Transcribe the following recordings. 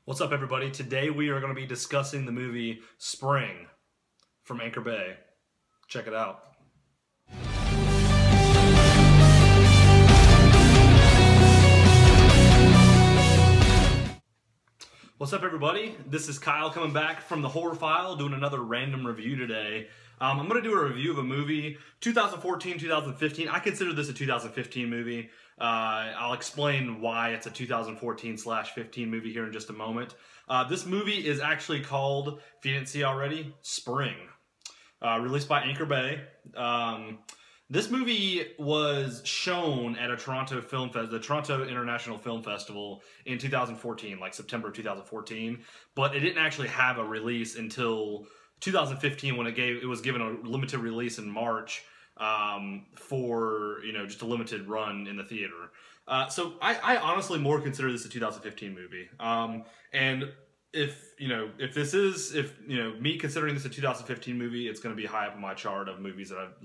What's up, everybody? Today we are going to be discussing the movie Spring from Anchor Bay. Check it out. What's up, everybody? This is Kyle coming back from the Horror File doing another random review today. I'm going to do a review of a movie, 2014-2015. I consider this a 2015 movie. I'll explain why it's a 2014/15 movie here in just a moment. This movie is actually called, if you didn't see already, Spring. Released by Anchor Bay. This movie was shown at a the Toronto International Film Festival in 2014, like September of 2014, but it didn't actually have a release until 2015 when it was given a limited release in March for just a limited run in the theater. So I honestly more consider this a 2015 movie. And if me considering this a 2015 movie, it's going to be high up on my chart of movies that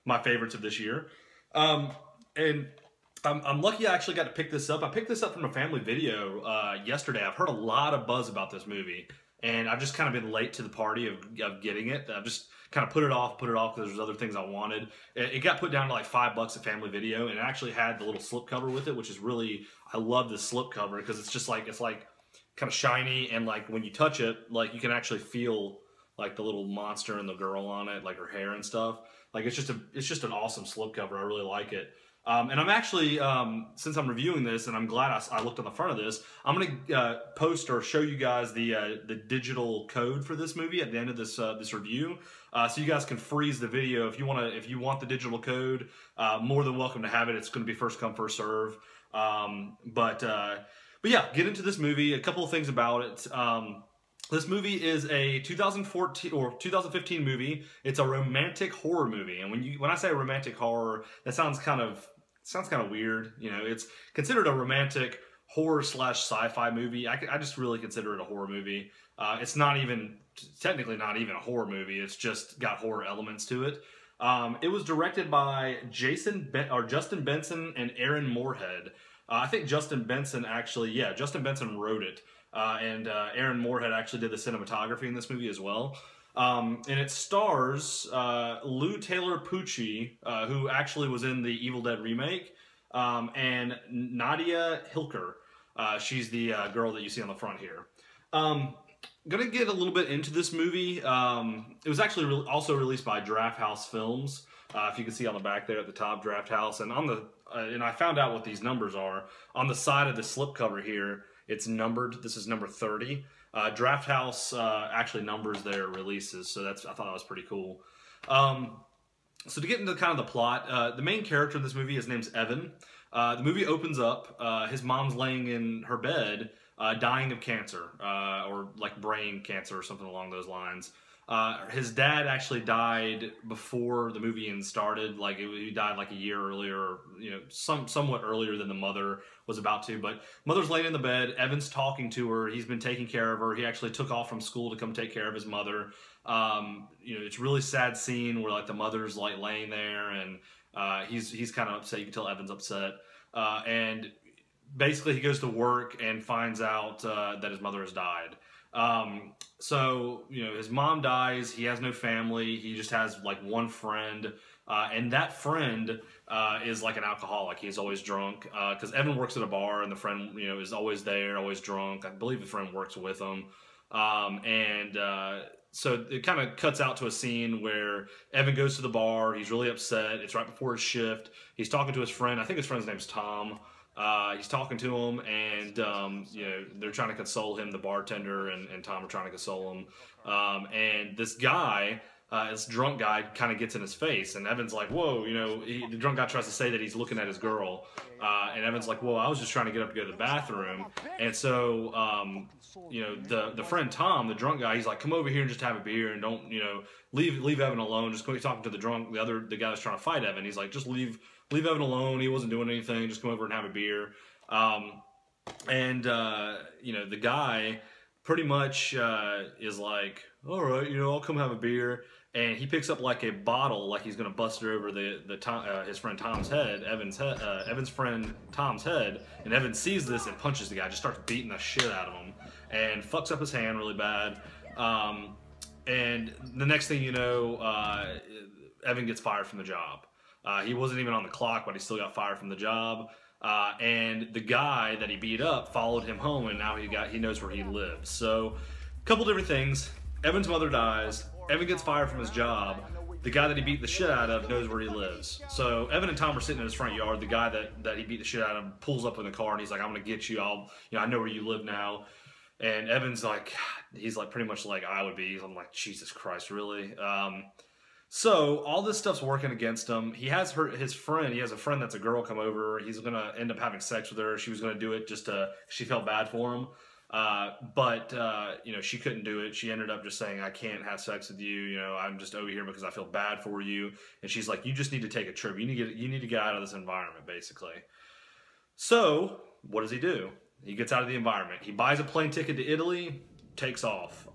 my favorites of this year. And I'm lucky I actually got to pick this up. I picked this up from a family video yesterday. I've heard a lot of buzz about this movie, and I've just kind of been late to the party of getting it. I've just kind of put it off because there's other things I wanted. It got put down to like $5 a family video, and it actually had the little slipcover with it, which is really, I love this slipcover because it's like kind of shiny, and like when you touch it, like you can actually feel like the little monster and the girl on it, like her hair and stuff. Like it's just an awesome slipcover. I really like it. And I'm actually, since I'm reviewing this, and I'm glad I looked on the front of this, I'm gonna post or show you guys the digital code for this movie at the end of this this review, so you guys can freeze the video if you want the digital code. More than welcome to have it. It's going to be first come first serve. But yeah, get into this movie. A couple of things about it. This movie is a 2014 or 2015 movie. It's a romantic horror movie, and when I say romantic horror, that sounds kind of weird. It's considered a romantic horror / sci-fi movie. I just really consider it a horror movie. It's technically not even a horror movie. It's just got horror elements to it. It was directed by Justin Benson and Aaron Moorhead. I think Justin Benson wrote it. And Aaron Moorhead actually did the cinematography in this movie as well. And it stars Lou Taylor Pucci, who actually was in the Evil Dead remake, and Nadia Hilker. She's the girl that you see on the front here. Gonna get a little bit into this movie. It was actually also released by Draft House Films. If you can see on the back there at the top, Draft House. And and I found out what these numbers are. On the side of the slipcover here, it's numbered. This is number 30. Draft House actually numbers their releases, so I thought that was pretty cool. So to get into kind of the plot, the main character in this movie, his name's Evan. The movie opens up. His mom's laying in her bed, dying of cancer, or like brain cancer or something along those lines. His dad actually died before the movie even started. Like he died like a year earlier, somewhat earlier than the mother was about to. But mother's laying in the bed. Evan's talking to her. He's been taking care of her. He actually took off from school to come take care of his mother. It's a really sad scene where like the mother's like laying there, and he's kind of upset. You can tell Evan's upset, and basically he goes to work and finds out that his mother has died. So his mom dies. He has no family. He just has like one friend, and that friend is like an alcoholic. He's always drunk because Evan works at a bar, and the friend is always there, always drunk. I believe the friend works with him, so it kind of cuts out to a scene where Evan goes to the bar. He's really upset. It's right before his shift. He's talking to his friend. I think his friend's name's Tom. He's talking to him, and they're trying to console him. The bartender and Tom are trying to console him, and this guy, this drunk guy, kind of gets in his face, and Evan's like, "Whoa!" The drunk guy tries to say that he's looking at his girl, and Evan's like, "Whoa! I was just trying to get up to go to the bathroom." And so, the friend Tom, the drunk guy, he's like, "Come over here and just have a beer, and don't leave Evan alone." Just quit talking to the guy that's trying to fight Evan. He's like, "Just leave Evan alone. He wasn't doing anything. Just come over and have a beer." The guy pretty much is like, "All right, I'll come have a beer." and he picks up like a bottle, like he's gonna bust it over his friend Tom's head, Evan's friend Tom's head, and Evan sees this and punches the guy, just starts beating the shit out of him, and fucks up his hand really bad. And the next thing you know, Evan gets fired from the job. He wasn't even on the clock, but he still got fired from the job. And the guy that he beat up followed him home, and now he knows where he lives. So, a couple different things. Evan's mother dies. Evan gets fired from his job. The guy that he beat the shit out of knows where he lives. So Evan and Tom are sitting in his front yard. The guy that he beat the shit out of pulls up in the car, and he's like, "I'm gonna get you. I know where you live now." And Evan's like, he's like pretty much like I would be. I'm like, Jesus Christ, really? So all this stuff's working against him. He has his friend. He has a friend that's a girl come over. He's gonna end up having sex with her. She was gonna do it just she felt bad for him. But you know, she couldn't do it. She ended up just saying, "I can't have sex with you. You know, I'm just over here because I feel bad for you." And she's like, "You just need to take a trip. You need to get out of this environment, basically." So what does he do? He gets out of the environment. He buys a plane ticket to Italy, takes off.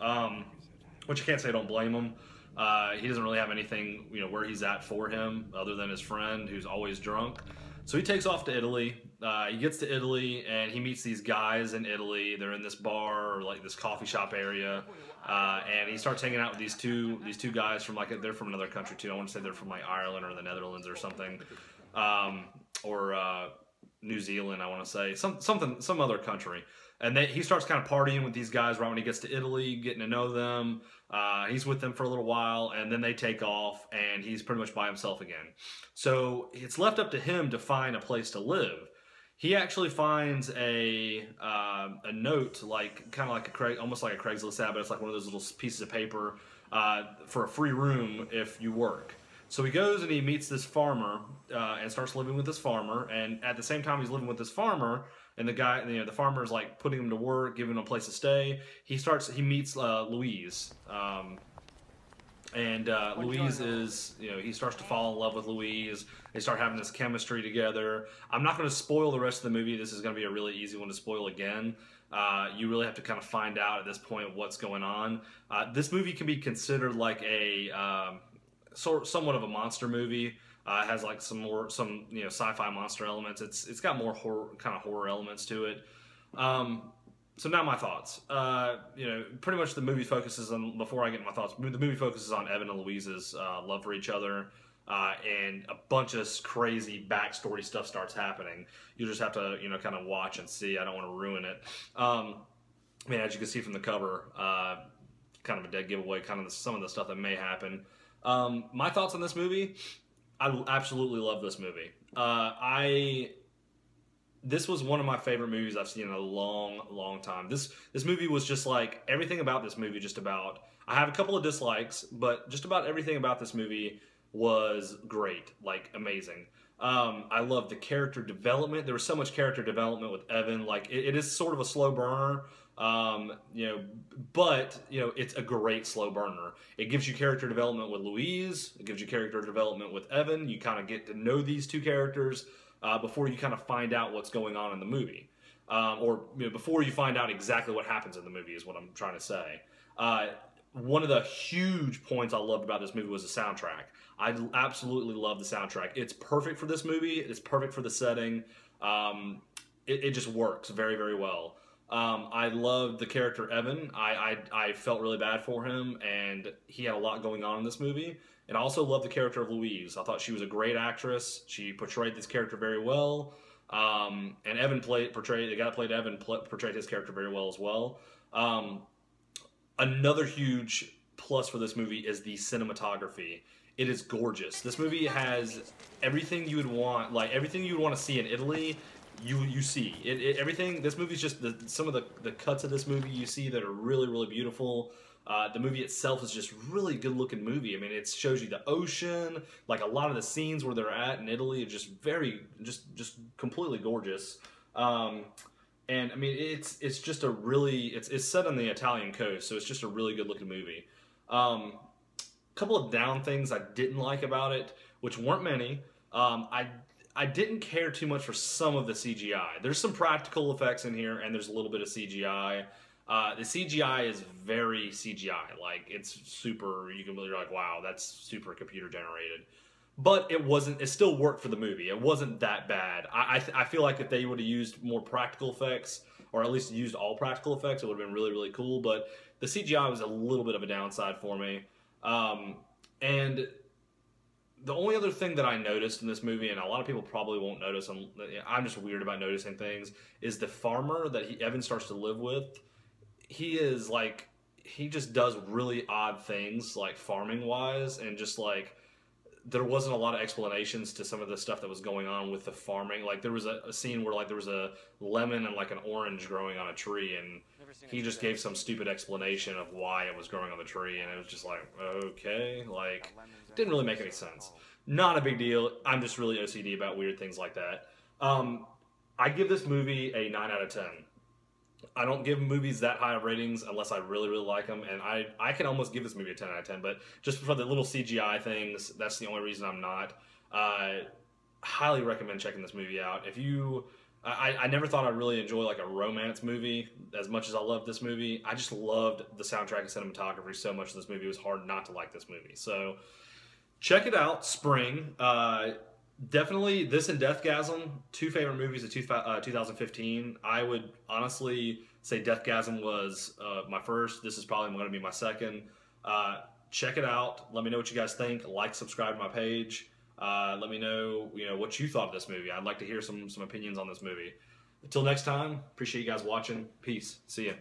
Which I can't say I don't blame him. He doesn't really have anything, you know, where he's at for him other than his friend who's always drunk. So he takes off to Italy. He gets to Italy and he meets these guys in Italy. They're in this bar or like this coffee shop area, and he starts hanging out with these two guys from they're from another country too. I want to say they're from like Ireland or the Netherlands or something, or New Zealand. I want to say some other country. And he starts kind of partying with these guys right when he gets to Italy, getting to know them. He's with them for a little while, and then they take off, and he's pretty much by himself again. So it's left up to him to find a place to live. He actually finds a note, like kind of like almost like a Craigslist ad, but it's like one of those little pieces of paper for a free room if you work. So he goes and he meets this farmer and starts living with this farmer. And at the same time he's living with this farmer, and the guy, you know, the farmer is like putting him to work, giving him a place to stay. He meets Louise, and Louise is, you know, he starts to fall in love with Louise. They start having this chemistry together. I'm not going to spoil the rest of the movie. This is going to be a really easy one to spoil again. You really have to kind of find out at this point what's going on. This movie can be considered like a somewhat of a monster movie. It has like some you know, sci-fi monster elements. It's got more horror elements to it. So now my thoughts. You know, pretty much the movie focuses on, before I get my thoughts, the movie focuses on Evan and Louise's love for each other, and a bunch of crazy backstory stuff starts happening. You just have to, you know, kind of watch and see. I don't want to ruin it. I mean, as you can see from the cover, kind of a dead giveaway, kind of some of the stuff that may happen. My thoughts on this movie: I absolutely love this movie. This was one of my favorite movies I've seen in a long time. This movie was just like, everything about this movie, just about, I have a couple of dislikes, but just about everything about this movie was great, like amazing. I love the character development. There was so much character development with Evan. Like it is sort of a slow burner, you know, but you know, it's a great slow burner. It gives you character development with Louise. It gives you character development with Evan. You kind of get to know these two characters before you kind of find out what's going on in the movie, or you know, before you find out exactly what happens in the movie is what I'm trying to say. One of the huge points I loved about this movie was the soundtrack. I absolutely love the soundtrack. It's perfect for this movie. It's perfect for the setting. It just works very well. I loved the character Evan. I felt really bad for him, and he had a lot going on in this movie. And I also loved the character of Louise. I thought she was a great actress. She portrayed this character very well. And the guy that played Evan portrayed his character very well as well. Another huge plus for this movie is the cinematography. It is gorgeous. This movie has everything you would want, like everything you would want to see in Italy. You see everything. This movie's just some of the cuts of this movie you see that are really beautiful. The movie itself is just really good looking movie. I mean, it shows you the ocean, like a lot of the scenes where they're at in Italy are just just completely gorgeous. And I mean, it's just a really, it's set on the Italian coast, so it's just a really good looking movie. Couple of down things I didn't like about it, which weren't many. I didn't care too much for some of the CGI. There's some practical effects in here, and there's a little bit of CGI. The CGI is very CGI. Like, it's super, you're like, wow, that's super computer generated. But it still worked for the movie. It wasn't that bad. I feel like if they would have used more practical effects, or at least used all practical effects, it would have been really, really cool. But the CGI was a little bit of a downside for me. And the only other thing that I noticed in this movie, and a lot of people probably won't notice, I'm just weird about noticing things, is the farmer that Evan starts to live with. He just does really odd things, like farming wise, and just like, there wasn't a lot of explanations to some of the stuff that was going on with the farming. Like, there was a scene where like there was a lemon and like an orange growing on a tree, and he just gave some stupid explanation of why it was growing on the tree, and it was just like, okay, like, didn't really make any sense. Not a big deal. I'm just really OCD about weird things like that. I give this movie a 9 out of 10. I don't give movies that high of ratings unless I really, really like them, and I can almost give this movie a 10 out of 10, but just for the little CGI things, that's the only reason I'm not. Highly recommend checking this movie out. If you... I never thought I'd really enjoy like a romance movie as much as I loved this movie. I just loved the soundtrack and cinematography so much in this movie. It was hard not to like this movie. So check it out, Spring. Definitely this and Deathgasm, two favorite movies of 2015. I would honestly say Deathgasm was my first. This is probably going to be my second. Check it out. Let me know what you guys think. Like, subscribe to my page. Let me know, what you thought of this movie. I'd like to hear some opinions on this movie. Until next time, appreciate you guys watching. Peace. See ya.